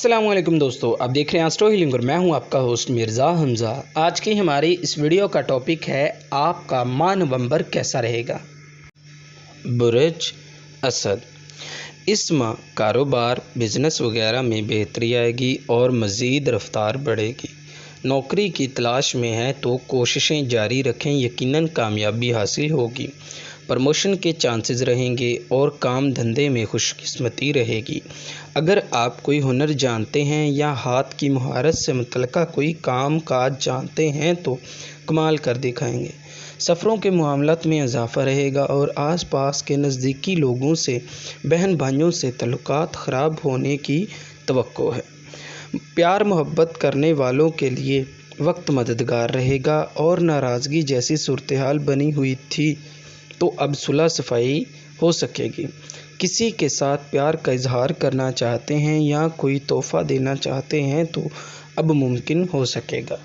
अस्सलाम वालेकुम दोस्तों, आप देख रहे हैं एस्ट्रो हीलिंग और मैं हूं आपका होस्ट मिर्ज़ा हमज़ा। आज की हमारी इस वीडियो का टॉपिक है आपका माह नवंबर कैसा रहेगा। बुर्ज असद, इस माह कारोबार बिजनेस वगैरह में बेहतरी आएगी और मज़ीद रफ्तार बढ़ेगी। नौकरी की तलाश में है तो कोशिशें जारी रखें, यकीनन कामयाबी हासिल होगी। प्रमोशन के चांसेस रहेंगे और काम धंधे में खुशकिस्मती रहेगी। अगर आप कोई हुनर जानते हैं या हाथ की महारत से मुतल्लिक़ा कोई काम काज जानते हैं तो कमाल कर दिखाएंगे। सफ़रों के मामलात में इजाफ़ा रहेगा और आसपास के नज़दीकी लोगों से, बहन भाइयों से तल्लुकात ख़राब होने की तवक्को है। प्यार मोहब्बत करने वालों के लिए वक्त मददगार रहेगा और नाराज़गी जैसी सूरत हाल बनी हुई थी तो अब सुलह सफ़ाई हो सकेगी। किसी के साथ प्यार का इजहार करना चाहते हैं या कोई तोहफ़ा देना चाहते हैं तो अब मुमकिन हो सकेगा।